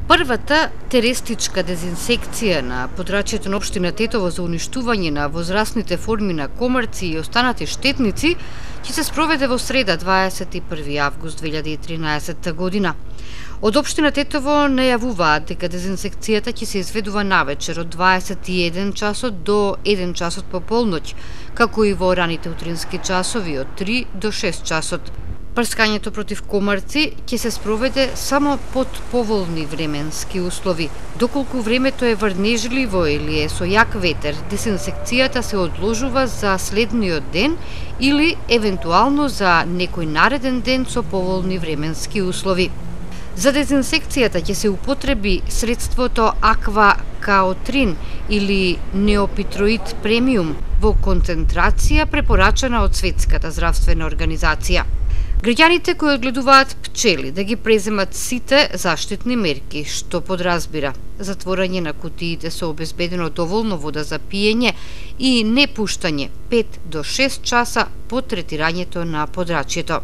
Првата теристичка дезинсекција на подрачјето на општина Тетово за уништување на возрастните форми на комарци и останати штетници ќе се спроведе во среда 21 август 2013 година. Од општина Тетово најавуваат дека дезинсекцијата ќе се изведува навечер од 21 часот до 1 часот по полноќ, како и во раните утрински часови од 3 до 6 часот. Прскањето против комарци ќе се спроведе само под поволни временски услови. Доколку времето е врнежливо или е со јак ветер, дезинсекцијата се одложува за следниот ден или евентуално за некој нареден ден со поволни временски услови. За дезинсекцијата ќе се употреби средството Аква Каотрин или Неопитроид премиум во концентрација препорачана од Светската здравствена организација. Граѓаните кои одгледуваат пчели да ги преземат сите заштитни мерки, што подразбира затворање на кутиите со обезбедено доволно вода за пиење и не пуштање 5 до 6 часа по третирањето на подрачјето.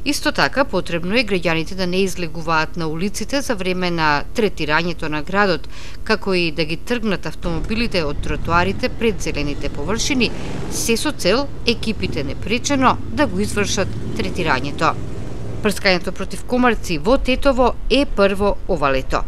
Исто така, потребно е граѓаните да не излегуваат на улиците за време на третирањето на градот, како и да ги тргнат автомобилите од тротоарите пред зелените површини, се со цел екипите непречено да го извршат третирањето. Прскањето против комарци во Тетово е прво ова лето.